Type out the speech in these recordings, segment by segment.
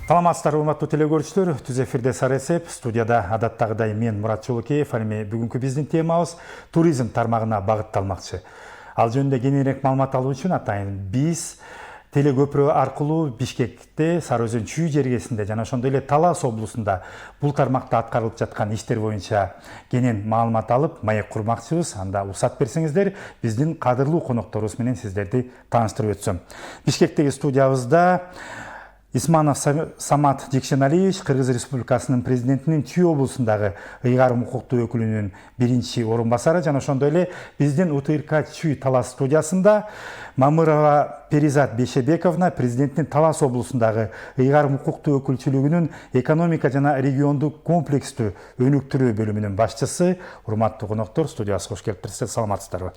Саламатсыздар, урматтуу телекөрүүчүлөр. Түз эфирде Сары эсеп, студияда адаттагыдай мен Мурат Жолокеев. Эми бүгүнкү биздин темабыз туризм тармагына багытталмакчы. Ал жөнүндө кененирээк маалымат алуу үчүн атайын биз телекөпүрө аркылуу Бишкекте, Сары Өзөн чүй жергесинде жана ошондой эле Талас облусунда бул тармакта аткарылып жаткан иштер боюнча кенен маалымат алып, маек курмакчыбыз. Анда уруксат берсеңиздер, биздин кадырлуу конокторубуз менен сиздерди тааныштырып өтсөм. Бишкектеги студиябызда Исманов Самат Жекшеналиевич, Кыргыз Республикасынын президентинин Чүй облусундагы ыйгарым укуктуу өкүлүнүн биринчи орун басары жана ошондой эле биздин УТРК Чүй Талас студиясында Мамырова Перизат Бейшебековна, президенттин Талас облусундагы ыйгарым укуктуу өкүлчүлүгүнүн экономика жана региондук комплекстүү өнүктүрүү бөлүмүнүн башчысы. Урматтуу коноктор, студияга кош келиптирсиздер, саламатсыздарбы?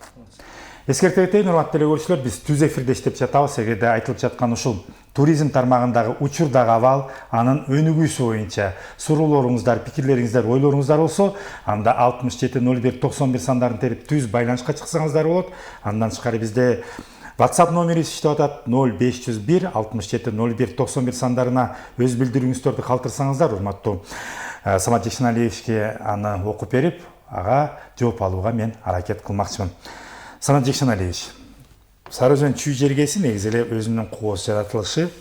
Эскерте кетейин, урматтуу телекөрүүчүлөр, биз түз эфирде иштеп жатабыз. Эгерде айтылып жаткан ушул туризм тармагындагы учурдагы абал, анын өнүгүүсү боюнча суроолоруңуздар, пикирлериңиздер, ойлоруңуздар болсо, анда 670191 сандарын терип түз байланышка чыксаңыздар болот. Андан тышкары бизде WhatsApp номерибиз иштеп атат 0501 670191 сандарына өз билдирүүңүздөрдү калтырсаңыздар, урматтуу Самат Жекшеналиевичке аны окуп берип, ага жооп алууга мен аракет кылмакчымын. Самат Жекшеналиевич, Сары Өзөн чүй жергеси негизи эле өзүнүн кооз жаратылышы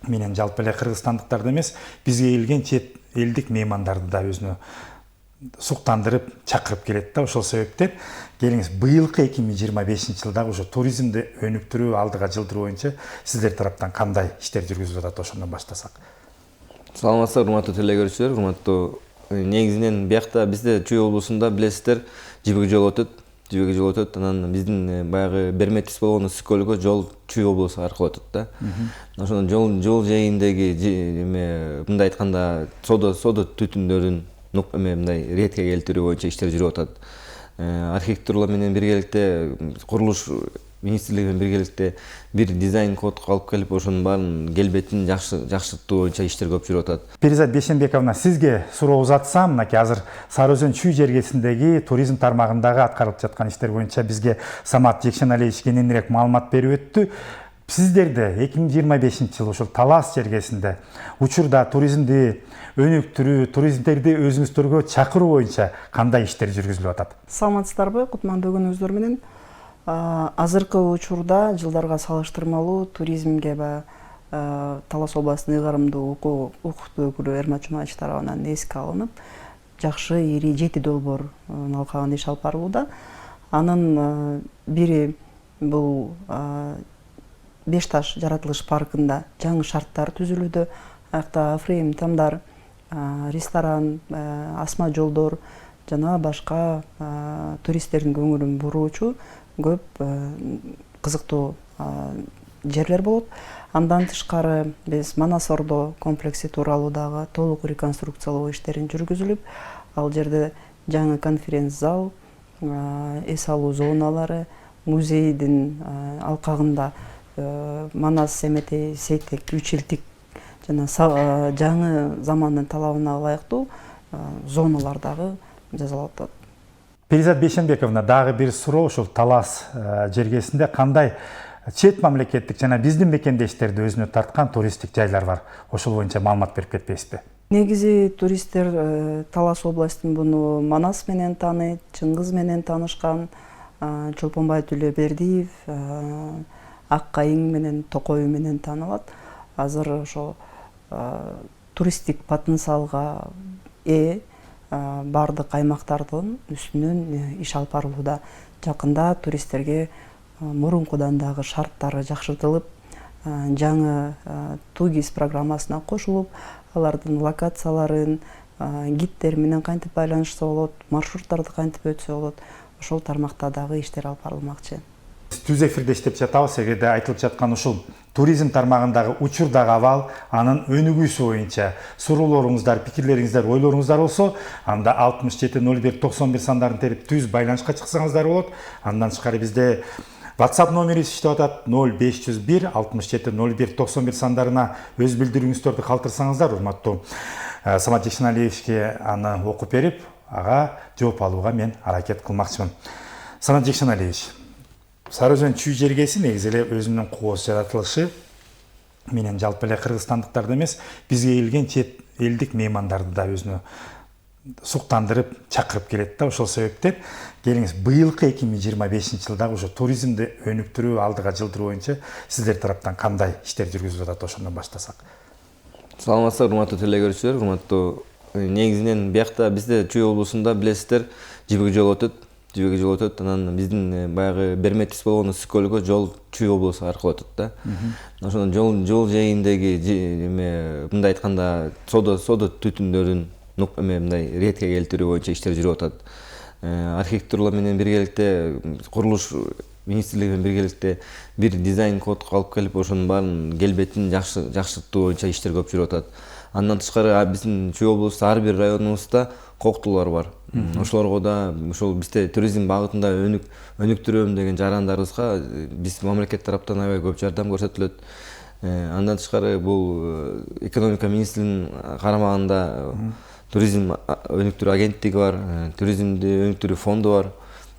менен жалпы эле кыргызстандыктарды эмес, бизге келген чет элдик меймандарды да өзүнө суктандырып, чакырып келет да. Ошол себептен келиңиз, быйылкы 2025-жылдагы ошо туризмди өнүктүрүү, алдыга жылдыруу боюнча сиздер тараптан кандай иштер жүргүзүлүп атат, ошондон баштасак. Саламатсыздар, урматтуу телекөрүүчүлөр, урматтуу. Негизинен биякта бизде Чүй облусунда билесиздер, жибек жол өтөт. Анан биздин баягы берметибиз болгон Ысык көлгө жол Чүй облусу аркылуу өтөт да. Ошондон жол жайындагы мындай айтканда содо түтүндөрүн мындай ретке келтирүү боюнча иштер жүрүп атат. Архитектурлар менен биргеликте, курулуш министрлиги менен биргеликте бир дизайн код алып келип, ошонун баарын келбетин жакшыртуу боюнча иштер көп жүрүп атат. Перизат Бейшебековна, сизге суроо узатсам, мынакей азыр Сары Өзөн чүй жергесиндеги туризм тармагындагы аткарылып жаткан иштер боюнча бизге Самат Жекшеналиевич кененирээк маалымат берип өттү. Сиздерде 2025-жылы ошол Талас жергесинде учурда туризмди өнүктүрүү, туристтерди өзүңүздөргө чакыруу боюнча кандай иштер жүргүзүлүп атат? Саламатсыздарбы, кутмандуу күнүңүздөр менен. Азыркы учурда жылдарга салыштырмалуу туризмге Талас областынын ыйгарымдуу укуктуу өкүлү Эрмат Жумаевич тарабынан эске алынып, жакшы ири 7 долбоор алкагында иш алып барылууда. Анын бири бул Бешташ жаратылыш паркында жаңы шарттар түзүлүүдө. Аякта фрейм тамдар, ресторан, асма жолдор жана башка туристтердин көңүлүн буруучу көп кызыктуу жерлер болот. Андан тышкары биз Манас Ордо комплекси тууралуу дагы толук реконструкциялоо иштерин жүргүзүлүп, ал жерде жаңы конференц зал, эс алуу зоналары, музейдин алкагында Манас Семетей Сейтек 3 илтик жана жаңы замандын талабына ылайыктуу зоналар дагы жасалып атат. Перизат Бейшебековна, дагы бир суроо, ошол Талас жергесинде кандай чет мамлекеттик жана биздин мекендештерди өзүнө тарткан туристтик жайлар бар? Ошол боюнча маалымат берип кетпейсизби? Негизи туристтер Талас областын буну Манас менен тааныйт, Чыңгыз менен таанышкан, Чолпонбай Төлөбердиев, Ак Кайың менен, Токой менен таанылат. Азыр ошо туристтик потенциалга бардык аймактардын үстүнөн иш алып барылууда. Жакында туристтерге мурункудан дагы шарттары жакшыртылып, жаңы тугиз программасына кошулуп, алардын локацияларын гидтер менен кантип байланышса болот, маршруттарды кантип өтсө болот, ошол тармакта дагы иштер алып барылмакчы. Түз эфирде иштеп жатабыз. Эгерде айтылып жаткан ушул туризм тармагындагы учурдагы абал, анын өнүгүүсү боюнча суроолоруңуздар, пикирлериңиздер, ойлоруңуздар болсо, анда 670191 сандарын терип түз байланышка чыксаңыздар болот. Андан тышкары бизде WhatsApp номерибиз иштеп атат 0501 670191 сандарына өз билдирүүңүздөрдү калтырсаңыздар, урматтуу Самат Жекшеналиевичке аны окуп берип, ага жооп алууга мен аракет кылмакчымын. Самат Жекшеналиевич, Сары Өзөн чүй жергеси негизи эле өзүнүн кооз жаратылышы менен жалпы эле кыргызстандыктарды эмес, бизге келген чет элдик меймандарды да өзүнө суктандырып чакырып келет да. Ошол себептен келиңиз, быйылкы 2025 жылдагы ушу туризмди өнүктүрүү, алдыга жылдыруу боюнча сиздер тараптан кандай иштер жүргүзүлүп атат, ошондон баштасак. Саламатсыздар, урматтуу телекөрүүчүлөр, урматтуу. Негизинен биякта бизде Чүй облусунда билесиздер, жибек жол өтөт. Анан биздин баягы Берметис болгон Ысык көлгө жол Чүй облусу аркылуу өтөт да. Ошондон жол жээгиндеги мындай айтканда сода түтүндөрүн мындай ретке келтирүү боюнча иштер жүрүп атат. Архитектурлар менен биргеликте, курулуш министрлиги менен биргеликте бир дизайн код алып келип, ошонун баарын келбетин жакшыртуу боюнча иштер көп жүрүп атат. Андан тышкары биздин Чүй облусунда ар бир районубузда коктулар бар. Ошолорго да ошол бизде туризм багытында өнүктүрөм деген жарандарыбызга биз мамлекет тараптан аябай көп жардам көрсөтүлөт. Андан тышкары бул экономика министрлигинин карамагында туризм өнүктүрүү агенттиги бар, туризмди өнүктүрүү фонду бар.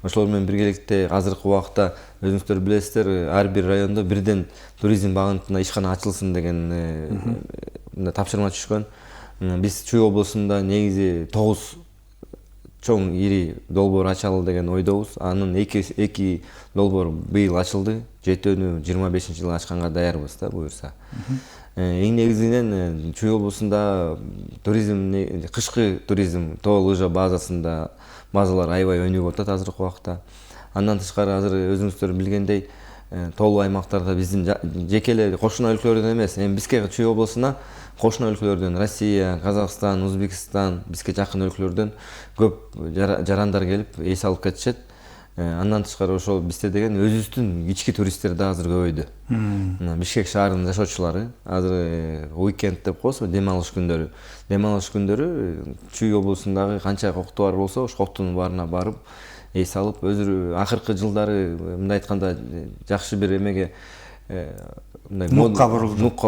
Ошолор менен биргеликте азыркы убакта өзүңүздөр билесиздер, ар бир райондо бирден туризм багытында ишкана ачылсын деген тапшырма түшкөн. Биз Чүй облусунда негизи 9 чоң ири долбоор ачалы деген ойдобуз. Анын 2 долбоор быйыл ачылды. 7-өнү 25-жылы ачканга даярбыз да, буюрса. Эң негизинен Чүй облусунда туризм, кышкы туризм, тоо лыжа базалар аябай өнүгүп атат азыркы убакта. Андан тышкары азыр өзүңүздөр билгендей, тоолуу аймактарда биздин жеке эле кошуна өлкөлөрдөн эмес, эми бизге Чүй облусуна кошуна өлкөлөрдөн, Россия, Казакстан, Өзбекстан, бизге жакын өлкөлөрдөн көп жарандар келип эс алып кетишет. Андан тышкары ошол бизде деген өзүбүздүн ички туристтер да азыр көбөйдү. Бишкек шаарынын жашоочулары азыр уикенд деп коебуз, дем алыш күндөрү. Дем алыш күндөрү Чүй облусундагы канча кокту бар болсо, ошол коктунун баарына барып эс алып, өзү акыркы жылдары мындай айтканда жакшы бир эмеге нукка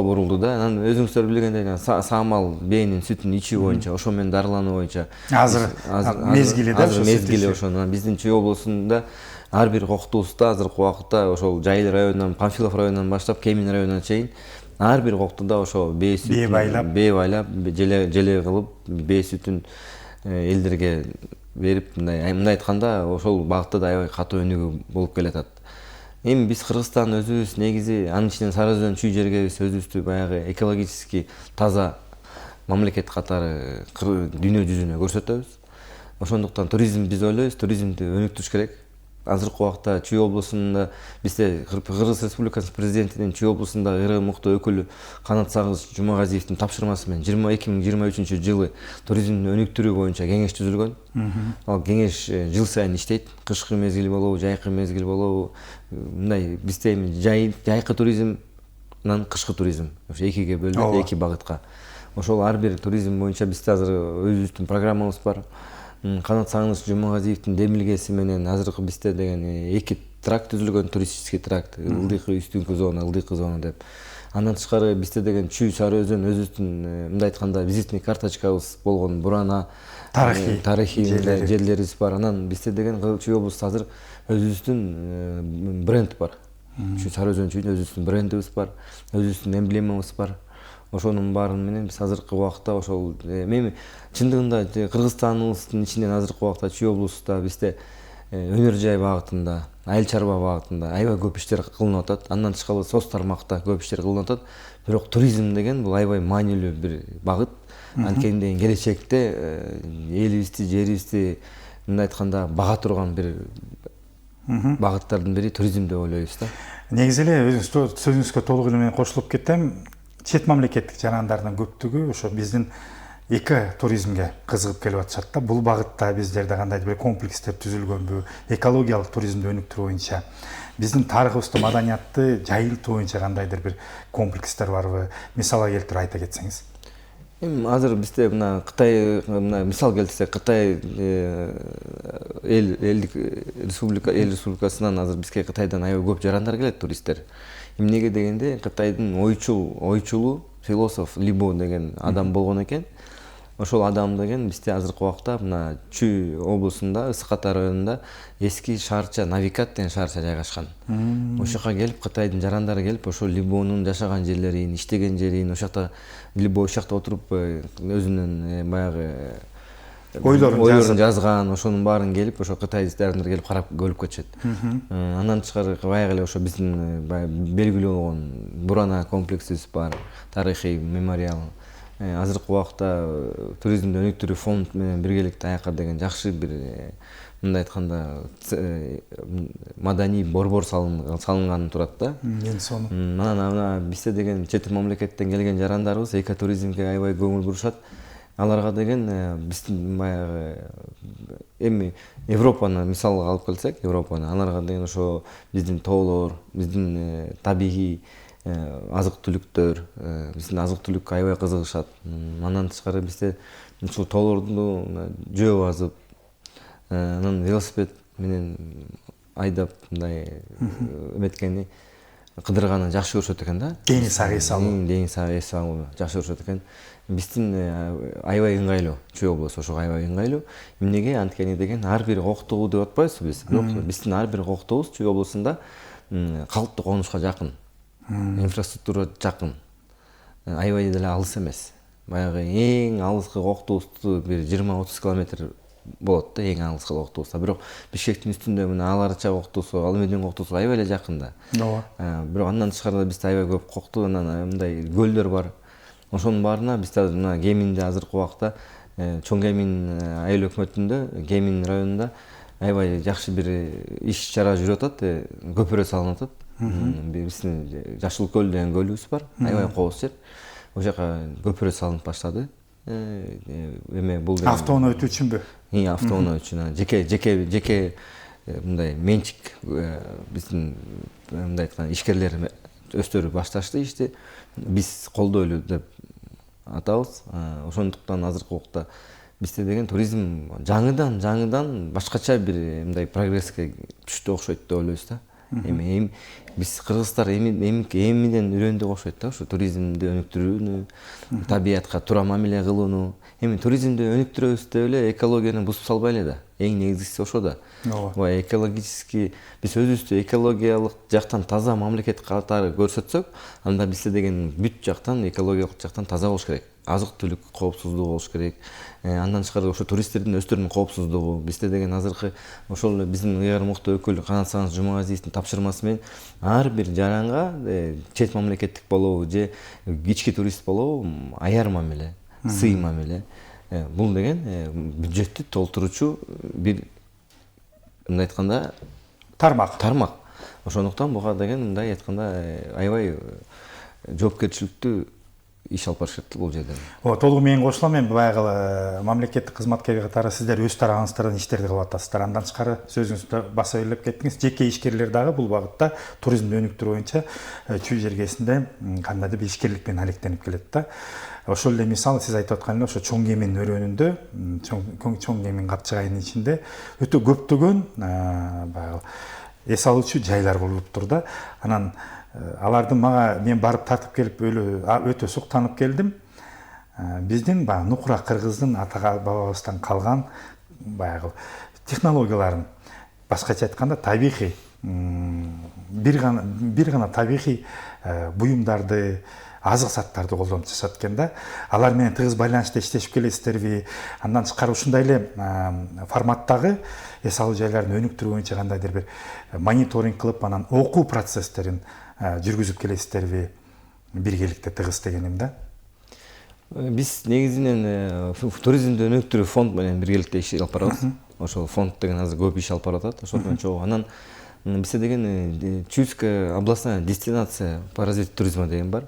бурулду да. Анан өзүңүздөр билгендей саамал бээнин сүтүн ичүү боюнча, ошо менен дарылануу боюнча азыр мезгили да, азыр мезгили ошону. Биздин Чүй облусунда ар бир коктубузда азыркы убакытта ошол Жайыл районунан, Памфилов районунан баштап Кемин районуна чейин ар бир коктуда ошо бээ сүтүн байлап, желе кылып, бээ сүтүн элдерге берип, мындай айтканда ошол багытта да аябай катуу өнүгүү болуп келатат. Эми биз Кыргызстан өзүбүз негизи анын ичинен Сары Өзөн Чүй жергебиз өзүбүздү баягы экологически таза мамлекет катары дүйнө жүзүнө көрсөтөбүз. Ошондуктан туризм биз ойлойбуз, туризмди өнүктүрүш керек. Азыркы убакта Чүй облусунда бизде Кыргыз Республикасынын президентинин Чүй облусунда ыры мыкты өкүлү Канат Сагыз Жумагазиевдин тапшырмасы менен 2023 туризмди өнүктүрүү боюнча кеңеш түзүлгөн. Ал кеңеш жыл сайын иштейт. Кышкы мезгил болобу, жайкы мезгил болобу, мындай бизде эми жайкы туризмден кышкы туризм ошо экиге бөлүнөт, 2 багытка. Ошол ар бир туризм боюнча бизде азыр өзүбүздүн программабыз бар. Канат Сагыз Жумагазиевдин демилгеси менен азыркы бизде деген 2 тракт түзүлгөн, туристический тракт, ылдыйкы үстүңкү зона, ылдыйкы зона деп. Андан тышкары бизде деген Чүй Сары Өзөн өзүбүздүн мындай айтканда визитный карточкабыз болгон бурана тарыхый жерлерибиз бар. Анан бизде деген Чүй облусунда азыр өзүбүздүн бренд бар. Чүй Сары Өзөн Чүйдүн өзүбүздүн брендибиз бар, өзүбүздүн эмблемабыз бар. Ошонун баарын менен биз азыркы убакта ошол эми чындыгында Кыргызстаныбыздын ичинен азыркы убакта Чүй облусунда бизде өнөр жай багытында, айыл чарба багытында аябай көп иштер кылынып атат. Андан тышкары соц тармакта көп иштер кылынып атат. Бирок туризм деген бул аябай маанилүү бир багыт. Анткени деген келечекте элибизди, жерибизди мындай айтканда бага турган бир багыттардын бири туризм деп ойлойбуз да. Негизи эле сөзүңүзгө толук эле менен кошулуп кетем. Чет мамлекеттик жарандардын көптүгү ошо биздин туризмге кызыгып келип атышат да. Бул багытта биздерде кандайдыр бир комплекстер түзүлгөнбү, экологиялык туризмди өнүктүрүү боюнча, биздин тарыхыбызды, маданиятты жайылтуу боюнча кандайдыр бир комплекстер барбы? Мисалга келтирип айта кетсеңиз. Эми азыр бизде мына Кытай, мисал келтирсек, Кытай эл республикасынан азыр бизге Кытайдан аябай көп жарандар келет, туристтер. Эмнеге дегенде Кытайдын ойчулу философ Либо деген адам болгон экен. ошол адам деген бизде азыркы убакта мына Чүй облусунда Ысык Ата районунда эски шаарча Навикат деген шаарча жайгашкан. Ошол жака келип Кытайдын жарандары келип ошол Либонун жашаган жерлерин, иштеген жерин, ошол жакта Либо ошол жакта отуруп өзүнүн баягы ойлорун жазган, ошонун баарын келип ошо кытайдыктар келип карап көрүп кетишет. Андан тышкары баягы эле ошо биздин белгилүү болгон Бурана комплексибиз бар, тарыхый мемориал. Азыркы убакта туризмди өнүктүрүү фонд менен биргеликте аяка деген жакшы бир мындай айтканда маданий борбор салынганы турат да. Анан бизде деген чет мамлекеттен келген жарандарыбыз экотуризмге аябай көңүл бурушат. Аларга деген биздин баягы эми Европаны мисалга алып келсек, аларга деген ошо биздин тоолор, биздин табигый азык-түлүктөр, биздин азык-түлүккө аябай кызыгышат. Андан тышкары бизде ушул тоолорду жөө азып, анан велосипед менен айдап мындай эметкени кыдырганы жакшы көрүшөт экен да. Дени сагы эс алуу жакшы көрүшөт экен. Биздин аябай ыңгайлуу, Чүй облусу ошого аябай ыңгайлуу. Эмнеге анткени деген ар бир коктогу деп атпайбызбы биз? Бирок биздин ар бир коктогубуз Чүй облусунда калыптык конушка жакын. Инфраструктура жакын. Аябай деле алыс эмес. Баягы эң алыскы коктубузду бир 20-30 километр болот да, эң алыскы коктубуз. Бирок Бишкектин үстүндө мына Аларча коктусу, Алмедин коктусу аябай эле жакын да. Бирок андан тышкары бизде аябай көп кокту, анан мындай көлдөр бар. Ошонун баарына бизде мына Кеминде азыркы убакта Чоң Кемин айыл өкмөтүндө, Кемин районунда аябай жакшы бир иш-чара жүрүп атат, көпүрө салынып атат. Биздин Жашыл көл деген көлүбүз бар, аябай кооз жер. Ошол жака көпүрө салынып баштады. Эме бул автоунаа өтүү үчүнбү? Автоунаа үчүн. Жеке мындай менчик биздин мындай айтканда ишкерлер өздөрү башташты ишти. Биз колдойлу деп атабыз. Ошондуктан азыркы убакта бизде деген туризм жаңыдан башкача бир мындай прогресске түштү окшойт деп ойлойбуз да. Эми биз кыргыздар эмиден үйрөндүк окшойт да, ошо туризмди өнүктүрүүнү, табиятка туура мамиле кылууну. Эми туризмди өнүктүрөбүз деп эле экологияны бузуп салбайлы да. Эң негизгиси ошо да. Экологический биз өзүбүздү экологиялык жактан таза мамлекет катары көрсөтсөк, анда бизде деген бүт жактан экологиялык жактан таза болуш керек. Азык-түлүк коопсуздугу болуш керек. Андан тышкары ошо туристтердин өздөрүнүн коопсуздугу. Бизде деген азыркы ошол биздин ыйгармыктуу өкүл Канат Сагынч Жумагазиевдин тапшырмасы менен ар бир жаранга чет мамлекеттик болобу же ички турист болобу аяр мамиле, сый мамиле. Бул деген бюджеттти толтуруучу бир мындай айтканда тармак. Ошондуктан буга деген мындай айтканда аябай жоопкерчиликтүү иш алып барышат бул жерде. Толугу менен кошулам. Мен баягы мамлекеттик кызматкер катары сиздер өз тарабыңыздардан иштерди кылып атасыздар. Андан тышкары сөзүңүздү баса белеп кеттиңиз. Жеке ишкерлер дагы бул багытта туризмди өнүктүрүү боюнча Чүй жергесинде кандайдыр бир ишкерлик менен алектенип келет да. Ошол эле мисалы сиз айтып аткан эле ошо Чоң Кемин өрөөнүндө, Чоң Кемин капчыгайынын ичинде өтө көптөгөн баягы эс алуучу жайлар болуп тур да. Анан аларды мага мен барып тартып келип өтө суктанып келдим. Биздин баягы Нукура кыргыздын ата бабабыздан калган баягы технологияларын, башкача айтканда табигый бир гана табигый буюмдарды, азык заттарды колдонуп жасап экен да. Алар менен тыгыз байланышта иштешип келесиздерби? Андан тышкары ушундай эле форматтагы эс алуу жайларын өнүктүрүү боюнча кандайдыр бир мониторинг кылып, анан окуу процесстерин жүргүзүп келесиздерби? Биргеликте тыгыз дегеним да. Биз негизинен туризмди өнүктүрүү фонд менен биргеликте иш алып барабыз. Ошол фонд деген азыр көп иш алып барып атат. Ошол менен чогуу. Анан бизде деген Чуйская областная дестинация по развитию туризма деген бар.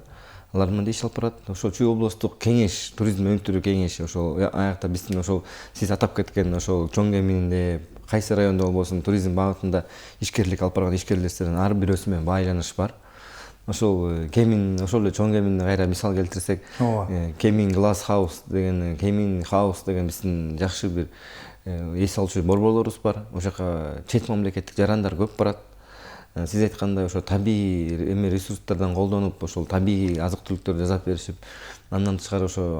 Алар менен иш алып барат. Ошол Чүй облустук кеңеш, туризм өнүктүрүү кеңеши, ошол аякта биздин ошол сиз атап кеткен ошол Чоң Кеминде, кайсы райондо болбосун туризм багытында ишкерлик алып барган ишкерлердин ар бирөөсү менен байланыш бар. Ошол Кемин, ошол эле Чоң Кеминди кайра мисал келтирсек, Кемин Глаз Хаус деген, Кемин Хаус деген биздин жакшы бир эс алуучу борборлорубуз бар. Ошол жака чет мамлекеттик жарандар көп барат. Сиз айткандай ошо табигый ресурстардан колдонуп, ошол табигый азык-түлүктөрдү жасап беришип, андан тышкары ошо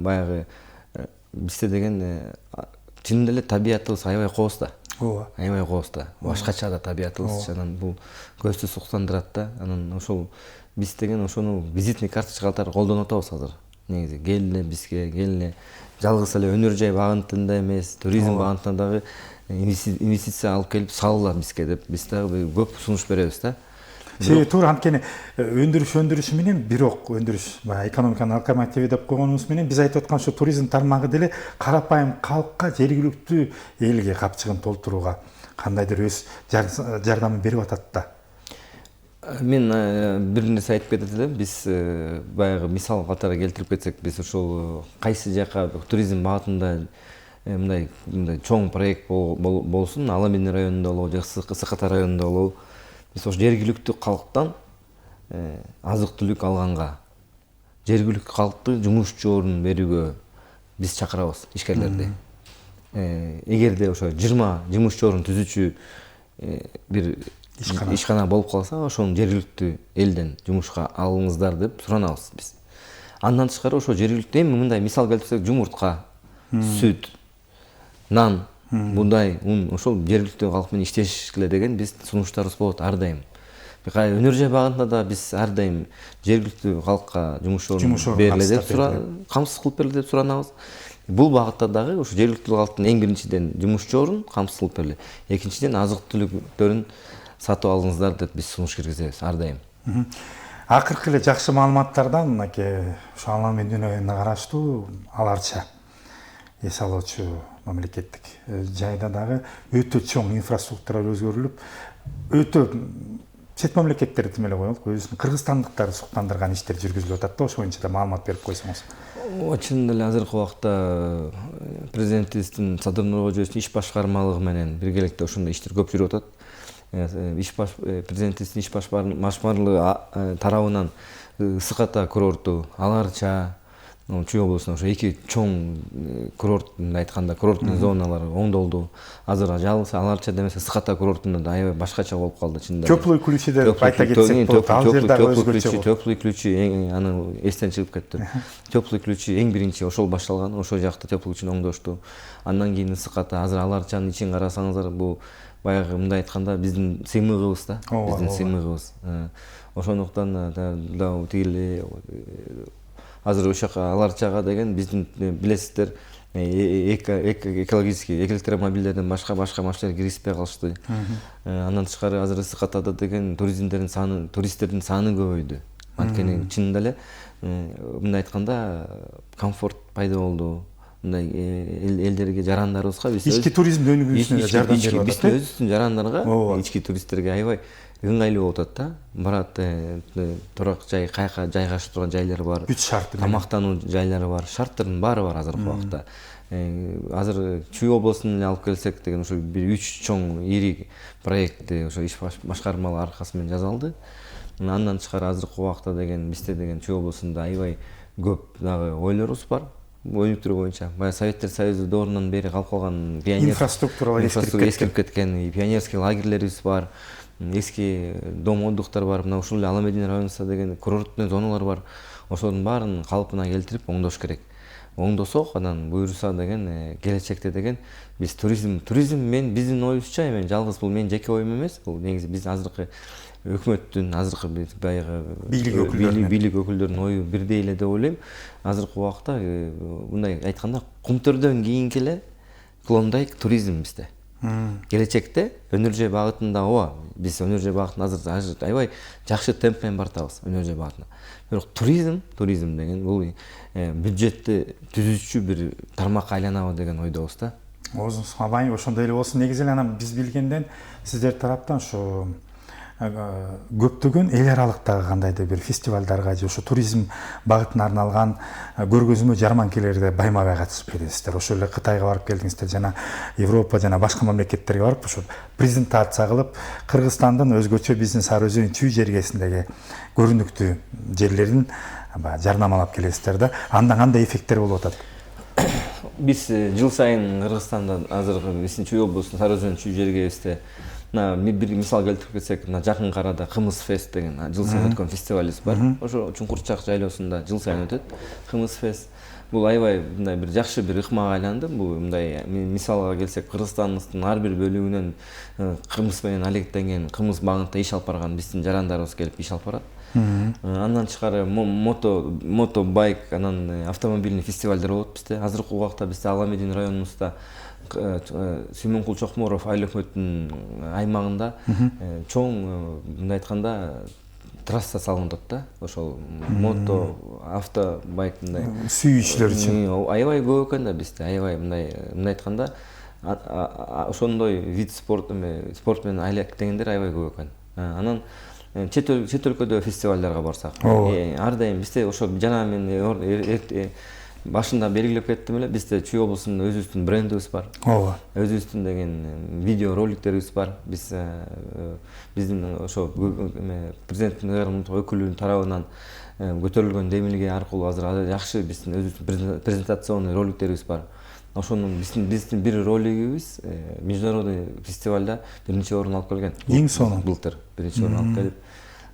баягы бизде деген чынында эле табиятыбыз аябай кооз да. ооба, Аябай кооз да. Башкача да табиятыбыз, анан бул көздү суктандырат да. Анан ошол биз деген ошону визитный карточка катары колдонуп атабыз азыр. Негизи келине бизге, келине жалгыз эле өнөр жай багытында эмес, туризм багытында дагы инвестиция алып келип салгыла бизге деп биз дагы көп сунуш беребиз да. себеби туура анткени өндүрүш менен бирок өндүрүш экономиканын локомотиви деп койгонубуз менен биз айтып аткан ушу туризм тармагы деле карапайым калкка, жергиликтүү элге капчыгын толтурууга кандайдыр өз жардамын берип атат да. Мен бир нерсе айтып кетет элем. Биз баягы мисал катары келтирип кетсек, биз ошол кайсы жака туризм багытында мындай чоң проект болсун, Ала Медин районунда болобу же Сыката районунда болобу, биз ошо жергиликтүү калктан азык-түлүк алганга, жергиликтүү калкты жумушчу орун берүүгө биз чакырабыз ишкерлерди. Эгерде ошо 20 жумушчу орун түзүүчү бир ишкана болуп калса, ошону жергиликтүү элден жумушка алыңыздар деп суранабыз биз. Андан тышкары ошо жергиликтүү эми мындай мисал келтирсек, жумуртка, сүт, нан, буудай, ун ошол жергиликтүү калк менен иштешкиле деген биз сунуштарыбыз болот ар дайым. Өнөр жай багында да биз ар дайым жергиликтүү калкка жумуш орун бериле деп камсыз кылып бериле деп суранабыз. Бул багытта дагы ошо жергиликтүү калктын эң биринчиден жумушчу орун камсыз кылып бериле. Экинчиден азык-түлүктөрүн сатып алыңыздар деп биз сунуш киргизебиз ар дайым. Акыркы эле жакшы маалыматтардан мынакей ошо Ала Медин районуна караштуу Аларча эс алуучу мамлекеттик жайда дагы өтө чоң инфраструктура өзгөрүлүп, өтө чет мамлекеттер тим эле коелук, өзүнүн кыргызстандыктарды суктандырган иштер жүргүзүлүп атат да. Ошо боюнча да маалымат берип койсоңуз. Чын эле азыркы убакта президентибиздин Садыр Нуркожоевичтин иш башкармалыгы менен биргеликте ошондой иштер көп жүрүп атат. Президентибиздин иш башкармалыгы тарабынан Сыката курорту, Аларча, Чүй облусунда ошо эки чоң курорт, айтканда курорттун зоналары оңдолду. Азыр жалгыз Аларча демесе Сыката курортунда да аябай башкача болуп калды чынында. Теплый ключи деп айта кетсек болот. Ал жерде өзгөчө болот. Теплый ключи аны эстен чыгып кетти. Теплый ключи эң биринчи ошол башталган. Ошол жакта теплый ключини оңдошту. Андан кийин Сыката, азыр Аларчанын ичин карасаңыздар, бул баягы мындай айтканда биздин сыймыгыбыз да. Биздин сыймыгыбыз. Ошондуктан да тигил азыр ошо Аларчага деген биздин билесиздер экологический электромобилдерден башка машиналар киргизбей калышты. Андан тышкары азыр Сыкатада деген туристтердин саны көбөйдү. Анткени чынында эле мындай айтканда комфорт пайда болду. Мындай элдерге жарандарыбызга биз ички туризмдин өнүгүүсүнө жардам берип атат. Биз өзүбүздүн жарандарга, ички туристтерге аябай ыңгайлуу болуп атат да. Барат, турак жай, кайка жайгашып турган жайлары бар. Бүт шарты, тамактануу жайлары бар, шарттардын баары бар азыркы убакта. Азыр Чүй облусун алып келсек деген ошо бир 3 чоң ири проектти ошо иш башкармалыгы аркасы менен жасалды. Андан тышкары азыркы убакта деген бизде деген Чүй облусунда аябай көп дагы ойлорубуз бар. Өнүктүрүү боюнча баягы Советтер Союзу доорунан бери калып калган инфраструктуралар эскирип кеткен, пионерский лагерлерибиз бар, эски дом отдыхтар бар. Мына ушул Ала Медин районунда деген курорттун зоналар бар. Ошонун баарын калпына келтирип оңдош керек. Оңдосок, анан буюрса деген келечекте деген биз туризм мен биздин оюбузча эми жалгыз бул менин жеке оюм эмес. Бул негизи биз азыркы өкмөттүн, азыркы баягы бийлик өкүлдөрүнүн ою бирдей эле деп ойлойм. Азыркы убакта мындай айтканда Кумтөрдөн кийинки эле Клондайк туризм бизде. Келечекте өнөр жай багытында биз өнөр жай багытын азыр аябай жакшы темп менен бартабыз өнөр жай багытына. Бирок туризм деген бул бюджетти түзүүчү бир тармакка айланабы деген ойдобуз да. Абай ошондой эле болсун. Негизи эле анан биз билгенден сиздер тараптан ушу көптөгөн эл аралыктагы кандайдыр бир фестивалдарга же ошо туризм багытына арналган көргөзмө жарманкелерге байма-бай катышып келесиздер. Ошол эле Кытайга барып келдиңиздер, жана Европа жана башка мамлекеттерге барып ошо презентация кылып, Кыргызстандын өзгөчө бизнес ар өзүнүн Чүй жергесиндеги көрүнүктүү жерлерин жарнамалап келесиздер да. Андан кандай эффекттер болуп атат? Биз жыл сайын Кыргызстанда азыркы биздин Чүй облусунун Сары Өзөн Чүй жергебизде бир мисал келтирип кетсек, жакын арада Кымыз фест деген жыл сайын өткөн фестивалыбыз бар. Ошо Чуңкурчак жайлоосунда жыл сайын өтөт Кымыз фест. бул аябай мындай бир жакшы бир ыкмага айланды. Бул мындай мисалга келсек, Кыргызстандын ар бир бөлүгүнөн кырмыз менен алектенген, кырмыз багытта иш алып барган биздин жарандарыбыз келип иш алып барат. Андан тышкары мото байк, анан автомобильный фестивалдар болот бизде. Азыркы убакта бизде Аламедин районубузда Сүймөнкул Чокморов айыл өкмөтүнүн аймагында чоң, мындай айтканда, трасса салынып атат да. Ошол мото, авто байк мындай сүйүүчүлөр үчүн аябай көп экен да бизде. Аябай мындай айтканда ошондой вид спорт менен алектегендер аябай көп экен. Анан чет өлкөдө фестивалдарга барсак, ар дайым бизде ошо жана мен башында белгилеп кеттим эле, бизде Чүй облусунун өзүбүздүн брендибиз бар. Ооба. Өзүбүздүн деген видео роликтерибиз бар. Биздин ошо президенттин өкүлүнүн тарабынан көтөрүлгөн демилге аркылуу азыр жакшы биздин өзүбүздүн презентационный роликтерибиз бар. Ошонун биздин бир ролигибиз международный фестивалда биринчи орун алып келген. Эң сонун Былтыр биринчи орун алып келип,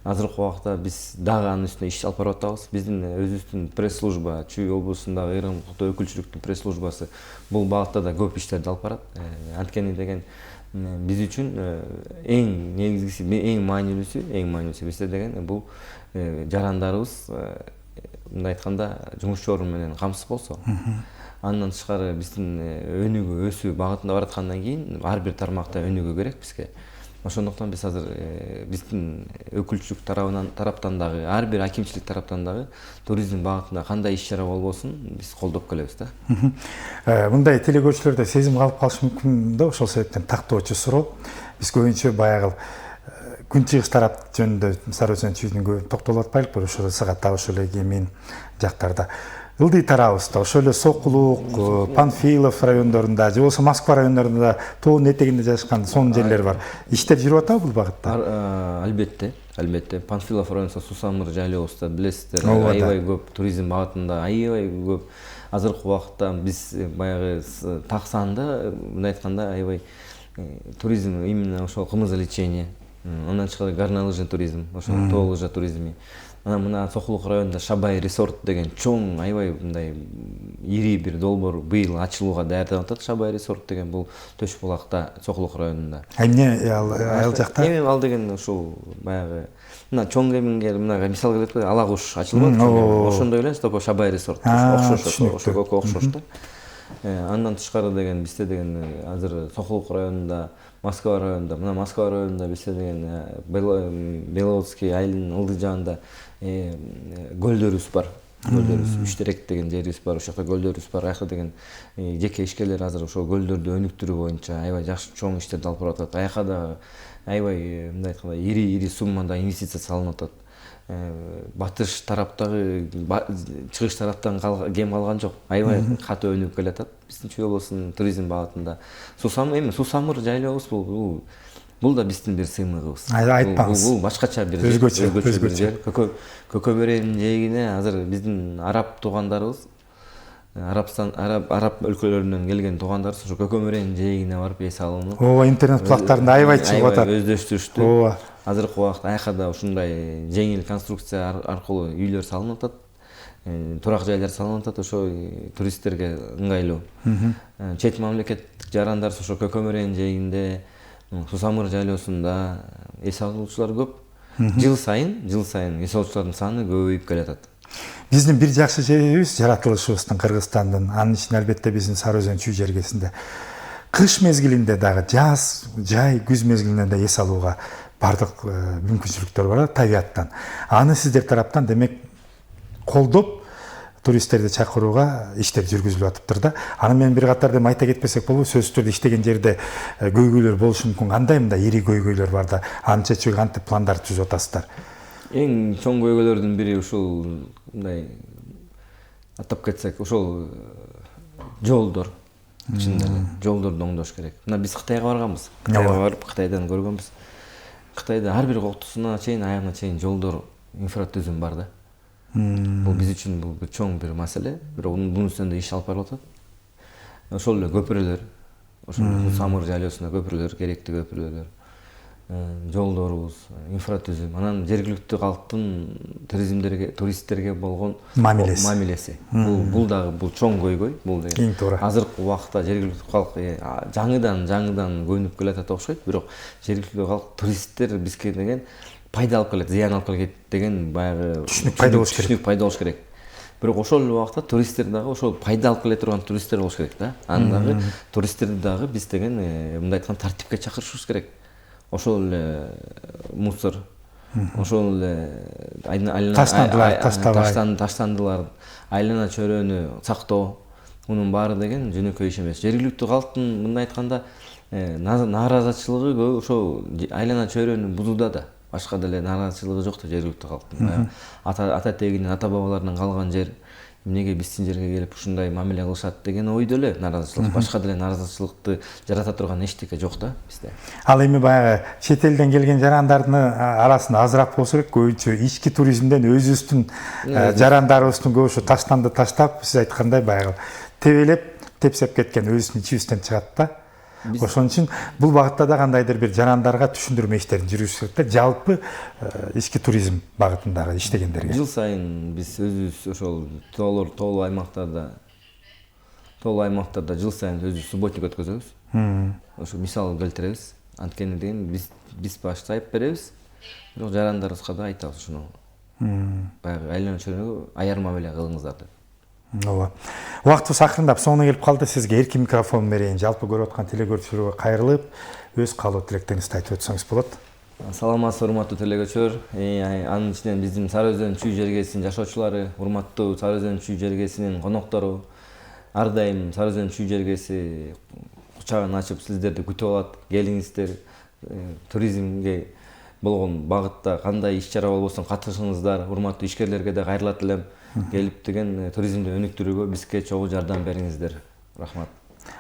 азыркы убакта биз дагы анын үстүнө иш алып барып атабыз. Биздин өзүбүздүн пресс-служба, Чүй облусундагы ырым-кото өкүлчүлүктүн пресс-службасы бул багытта да көп иштерди алып барат. Анткени деген биз үчүн эң негизгиси, эң маанилүүсү бизде деген бул жарандарыбыз мындай айтканда жумуш орун менен камсыз болсо. Андан тышкары биздин өнүгүү, өсүү багытында бараткандан кийин ар бир тармакта өнүгүү керек бизге. Ошондуктан биз азыр биздин өкүлчүлүк тараптан дагы, ар бир акимчилик тараптан дагы туризм багытында кандай иш-чара болбосун биз колдоп келебиз да. Мындай телекөрүүчүлөрдө сезим калып калышы мүмкүн да, ошол себептен тактоочу суроо. Биз көбүнчө баягы күнчыгыш тарап жөнүндө Сары Өзөн Чүйдүн көп токтолуп атпайлыкпы, ошол Сагат ошол эле Кемин жактарда. Ылдый тарабыбызда ошол эле Сокулук, Панфилов райондорунда же болбосо Москва райондорунда тоонун этегинде жайгашкан сонун жерлер бар. Иштер жүрүп атабы бул багытта? Албетте. Панфилов районунда Сусамыр жайлообузда билесиздер, аябай көп туризм багытында, аябай көп. Азыркы убакытта биз баягы так санда, мындай айтканда, аябай туризм именно ошол кымыз лечение, андан тышкары горнолыжный туризм, ошол тоо лыжа туризми. Мына Сокулук районунда Шабай резорт деген чоң, аябай мындай ири бир долбоор быйыл ачылууга даярданып атат. Шабай резорт деген бул Төш Булакта, Сокулук районунда. Эмне ал жакта? Эми ал деген ушул баягы мына чоң кеминге мына мисал келет го, ала куш ачылып атат. Ошондой эле топо Шабай резорт. Окшош да. Андан тышкары деген бизде деген азыр Сокулук районунда, Москва районунда, мына Москва районунда бизде деген Беловодский айылынын ылдый жагында көлдөрүбүз бар. Үштерек деген жерибиз бар, ошол жакта көлдөрүбүз бар. Аякта деген жеке ишкерлер азыр ошол көлдөрдү өнүктүрүү боюнча аябай жакшы чоң иштерди алып барып атат. Аякка да аябай мындай айтканда ири суммада инвестиция салынып атат. Батыш тараптагы, чыгыш тараптан кем калган жок. Аябай катуу өнүгүп келатат биздин Чүй облусунун туризм багытында. Сусамыр жайлообуз бул да биздин бир сыймыгыбыз. Айтпаңыз. Бул башкача бир жер. Көкөбөрөнүн жээгине азыр биздин араб туугандарыбыз, араб өлкөлөрүнөн келген туугандарыбыз ошо Көкөбөрөнүн жээгине барып эс алынып. Ооба, интернет булактарында аябай чыгып атат. Өздөштүрүштү. Ооба. Азыркы убакта аякка да ушундай жеңил конструкция аркылуу үйлөр салынып атат. Турак жайлар салынып атат, ошо туристтерге ыңгайлуу. Чет мамлекеттик жарандар ошо Көкөбөрөнүн жээгинде, Сусамыр жайлоосунда эс алуучулар көп. Жыл сайын эс алуучулардын саны көбөйүп келатат. Биздин бир жакшы жерибиз жаратылышыбыздын Кыргызстандын, анын ичинде албетте биздин Сары Өзөн Чүй жергесинде. Кыш мезгилинде дагы, жаз, жай, күз мезгилинде да эс алууга бардык мүмкүнчүлүктөр бар табияттан. Аны сиздер тараптан демек колдоп туристтерди чакырууга иштер жүргүзүлүп атыптыр да. Аны менен бир катар дем айта кетпесек болобу, сөзсүз түрдө иштеген жерде көйгөйлөр болушу мүмкүн. Кандай мындай ири көйгөйлөр бар да, аны чечүүгө кантип пландар түзүп атасыздар? Эң чоң көйгөйлөрдүн бири ушул мындай атап кетсек, ушул жолдор. Чындап эле жолдорду оңдош керек. Мына биз Кытайга барганбыз. Кытайга барып, Кытайдан көргөнбүз. Кытайда ар бир коктусуна чейин, аягына чейин жолдор, инфратүзүм бар да. Бул биз үчүн бул чоң бир маселе. Бирок бунун үстүндө иш алып барып атат. Ошол эле көпүрөлөр, ошол Самыр жайлоосунда көпүрөлөр, керектүү көпүрөлөр. жолдорубуз, инфратүзүм, анан жергиликтүү калктын туристтерге болгон мамилеси. Бул дагы чоң көйгөй. Бул Эң туура. азыркы убакта жергиликтүү калк жаңыдан көнүп келатат окшойт, бирок жергиликтүү калк туристтер бизге деген пайда алып келет, зыян алып келет деген баягы түшүнүк пайда болуш керек. Бирок ошол эле убакта туристтер дагы ошол пайда алып келе турган туристтер болуш керек да. Анан дагы туристтерди дагы биз деген мындай айтканда тартипке чакырышыбыз керек. Ошол эле мусор, ошол эле таштандылар, айлана чөйрөнү сактоо, мунун баары деген жөнөкөй иш эмес. Жергиликтүү калктын мындай айтканда нааразычылыгы көп ошол айлана чөйрөнү бузууда да. Башка деле нааразычылыгы жок да жергиликтүү калктын. Ата тегинен, ата бабаларынан калган жер, эмнеге биздин жерге келип ушундай мамиле кылышат деген ойдо эле нааразычылык. Башка деле нааразычылыкты жарата турган эчтеке жок да бизде. Ал эми баягы чет элден келген жарандардын арасында азыраак болсо керек, көбүнчө ички туризмден өзүбүздүн жарандарыбыздын көбүсү таштанды таштап, сиз айткандай баягы тебелеп, тепсеп кеткен өзүнүн ичибизден чыгат да. Ошон үчүн бул багытта да кандайдыр бир жарандарга түшүндүрмө иштерин жүргүзүш керек да, жалпы ички туризм багытындагы иштегендерге. Жыл сайын биз өзүбүз ошол тоолуу аймактарда жыл сайын өзүбүз субботник өткөзөбүз. Ошо мисал келтиребиз. Анткени деген биз баштайып беребиз. Бирок жарандарыбызга да айтабыз ушуну. Баягы айлана чөйрөнгө аяр мамиле кылыңыздар деп. Ооба. Убактыбыз акырындап соңуна келип калды. Сизге эркин микрофон берейин. Жалпы көрүп аткан телекөрүүчүлөргө кайрылып, өз каалоо тилектериңизди айтып өтсөңүз болот. Саламатсызбы, урматтуу телекөрүүчүлөр. Анын ичинен биздин Сары Өзөн чүй жергесинин жашоочулары, урматтуу Сары Өзөн чүй жергесинин коноктору, ар дайым Сары Өзөн чүй жергеси кучагын ачып сиздерди күтүп алат. Келиңиздер, туризмге болгон багытта кандай иш-чара болбосун катышыңыздар. Урматтуу ишкерлерге да кайрылат элем. Келип деген туризмди өнүктүрүүгө бизге чогуу жардам бериңиздер. Рахмат.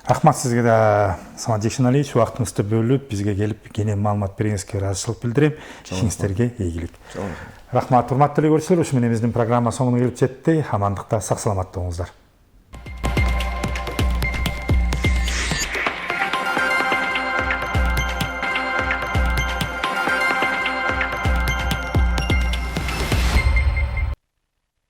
Рахмат сизге да, Самат Жекшеналиевич, убактыңызды бөлүп бизге келип кенен маалымат бериңизге ыраазычылык билдирем. Ишиңиздерге ийгилик. Рахмат, урматтуу телекөрүүчүлөр, ушу менен биздин программа соңуна келип жетти. Амандыкта, сак саламатта болуңуздар.